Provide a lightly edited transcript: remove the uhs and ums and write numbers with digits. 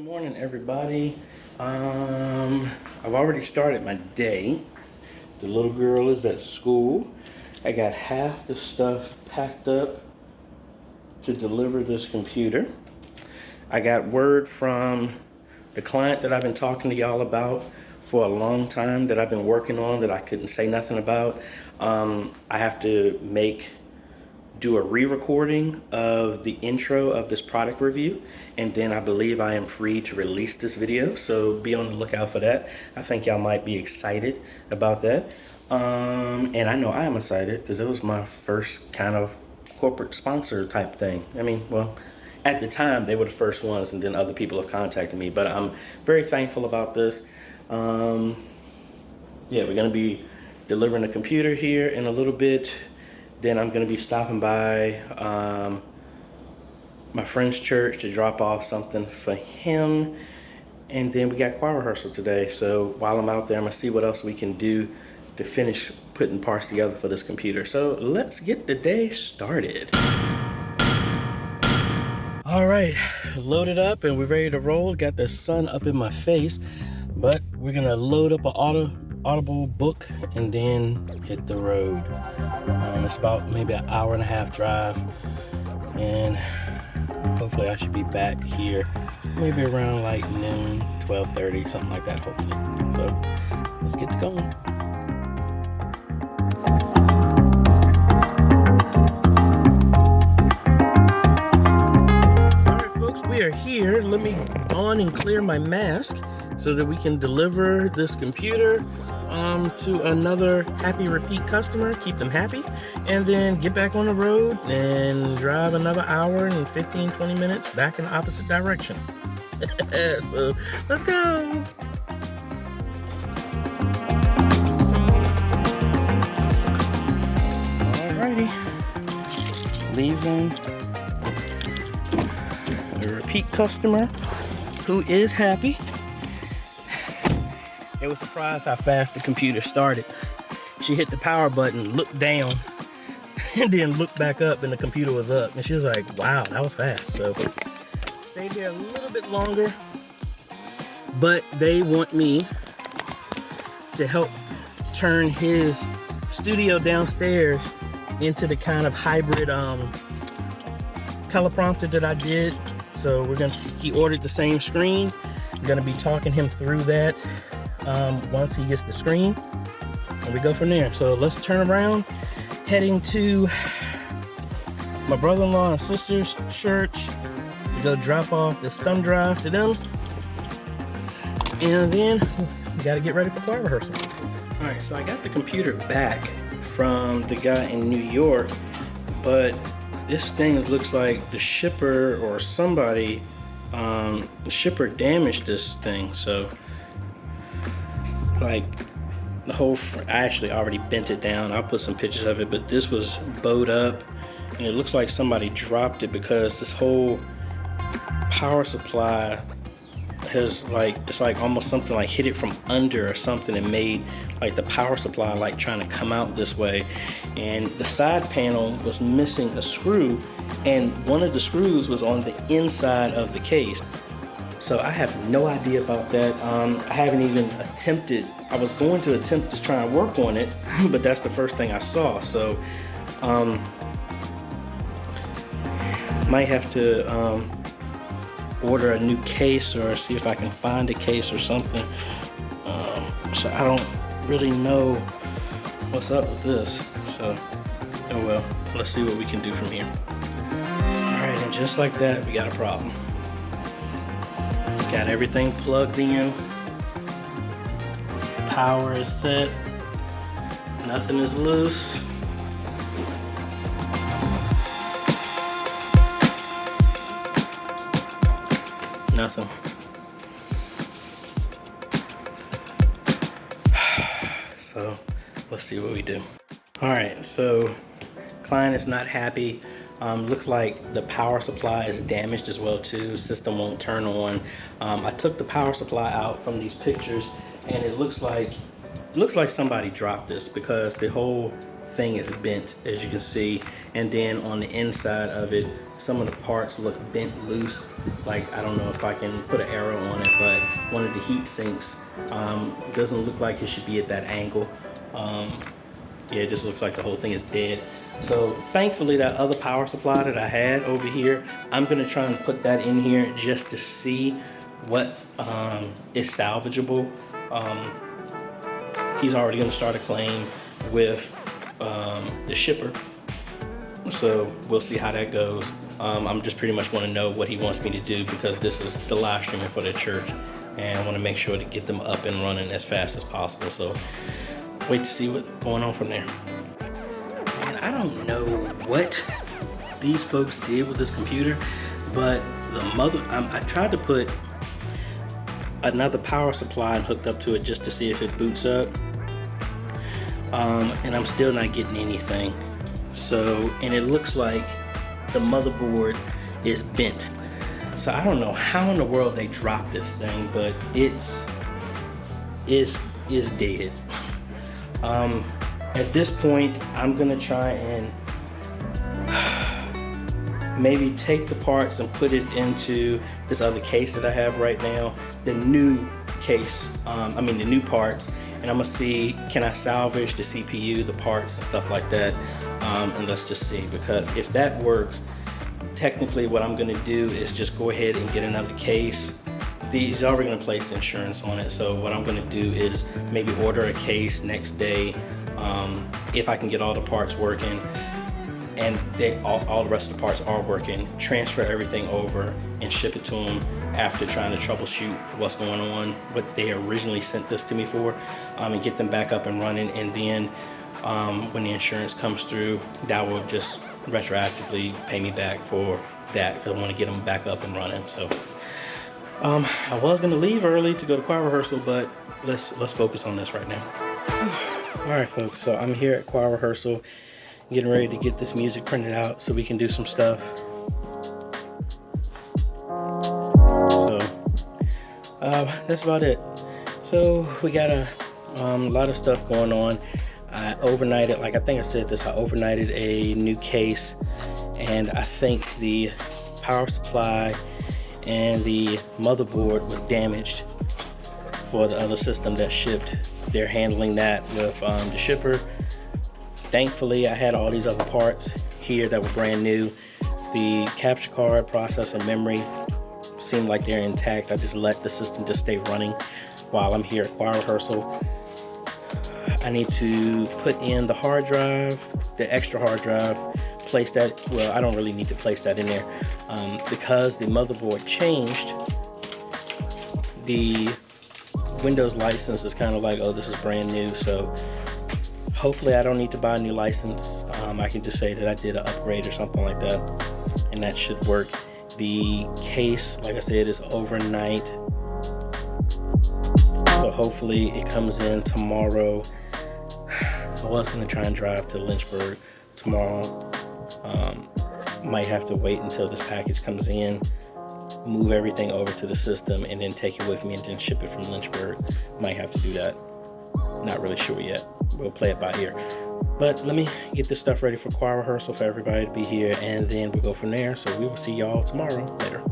Morning, everybody. I've already started my day. The little girl is at school. I got half the stuff packed up to deliver this computer. I got word from the client that I've been talking to y'all about for a long time, that I've been working on, that I couldn't say nothing about. I have to do a re-recording of the intro of this product review, and then I believe I am free to release this video, so be on the lookout for that. I think y'all might be excited about that, and I know I am excited because it was my first kind of corporate sponsor type thing. I mean, well, at the time they were the first ones, and then other people have contacted me, but I'm very thankful about this. Yeah, we're gonna be delivering a computer here in a little bit. Then I'm going to be stopping by my friend's church to drop off something for him. And then we got choir rehearsal today. So while I'm out there, I'm going to see what else we can do to finish putting parts together for this computer. So let's get the day started. All right, loaded up and we're ready to roll. Got the sun up in my face, but we're going to load up an Audible book and then hit the road. It's about maybe an hour and a half drive, and hopefully I should be back here maybe around like noon, 12:30, something like that, hopefully. So let's get to going. All right, folks, we are here. Let me on and clear my mask so that we can deliver this computer to another happy repeat customer, keep them happy, and then get back on the road and drive another hour and 15-20 minutes back in the opposite direction. So let's go. Alrighty, leaving a repeat customer who is happy. It was surprised how fast the computer started. She hit the power button, looked down, and then looked back up, and the computer was up. And she was like, wow, that was fast. So stayed there a little bit longer, but they want me to help turn his studio downstairs into the kind of hybrid teleprompter that I did. So he ordered the same screen. I'm gonna be talking him through that once he gets the screen, and we go from there. So let's turn around, heading to my brother-in-law and sister's church to go drop off this thumb drive to them, and then we got to get ready for choir rehearsal. All right, so I got the computer back from the guy in New York, but this thing looks like the shipper or somebody, the shipper damaged this thing. So like the whole, I actually already bent it down. I'll put some pictures of it, but this was bowed up, and it looks like somebody dropped it because this whole power supply has it's like almost something like hit it from under or something and made like the power supply like trying to come out this way. And the side panel was missing a screw, and one of the screws was on the inside of the case. So I have no idea about that. I haven't even attempted. I was going to attempt to try and work on it, but that's the first thing I saw. So might have to order a new case or see if I can find a case or something. So I don't really know what's up with this. So, oh well, let's see what we can do from here. All right, and just like that, we got a problem. Got everything plugged in. Power is set. Nothing is loose. Nothing. So let's see what we do. All right, so client is not happy. Looks like the power supply is damaged as well too. System won't turn on. I took the power supply out from these pictures, and it looks like somebody dropped this because the whole thing is bent, as you can see. And then on the inside of it, some of the parts look bent loose. Like, I don't know if I can put an arrow on it, but one of the heat sinks doesn't look like it should be at that angle. Yeah, it just looks like the whole thing is dead. So thankfully, that other power supply that I had over here, I'm gonna try and put that in here just to see what is salvageable. He's already gonna start a claim with the shipper, so we'll see how that goes. I'm just pretty much want to know what he wants me to do, because this is the live streaming for the church, and I want to make sure to get them up and running as fast as possible. So wait to see what's going on from there. And I don't know what these folks did with this computer, but I tried to put another power supply and hooked up to it just to see if it boots up, and I'm still not getting anything. So, and it looks like the motherboard is bent. So I don't know how in the world they dropped this thing, but it's dead. At this point, I'm gonna try and maybe take the parts and put it into this other case that I have right now, the new case, the new parts, and I'm gonna see, can I salvage the CPU, the parts and stuff like that, and let's just see, because if that works, technically what I'm gonna do is just go ahead and get another case. He's already gonna place insurance on it, so what I'm gonna do is maybe order a case next day, if I can get all the parts working, and all the rest of the parts are working, transfer everything over and ship it to them after trying to troubleshoot what's going on, what they originally sent this to me for, and get them back up and running. And then when the insurance comes through, that will just retroactively pay me back for that, because I want to get them back up and running. So I was going to leave early to go to choir rehearsal, but let's focus on this right now. All right, folks, so I'm here at choir rehearsal, getting ready to get this music printed out so we can do some stuff. So that's about it. So we got a lot of stuff going on. I overnighted, like I think I said this, I overnighted a new case, and I think the power supply and the motherboard was damaged for the other system that shipped. They're handling that with the shipper. Thankfully, I had all these other parts here that were brand new. The capture card, processor, memory seem like they're intact. I just let the system just stay running while I'm here at choir rehearsal. I need to put in the hard drive, the extra hard drive, place that, well, I don't really need to place that in there, because the motherboard changed. The Windows license is kind of like, oh, this is brand new, so hopefully I don't need to buy a new license. I can just say that I did an upgrade or something like that, and that should work. The case, like I said, is overnight, so hopefully it comes in tomorrow. I was going to try and drive to Lynchburg tomorrow. Might have to wait until this package comes in, move everything over to the system, and then take it with me and then ship it from Lynchburg. Might have to do that. Not really sure yet. We'll play it by ear. But let me get this stuff ready for choir rehearsal for everybody to be here, and then we'll go from there. So we will see y'all tomorrow. Later.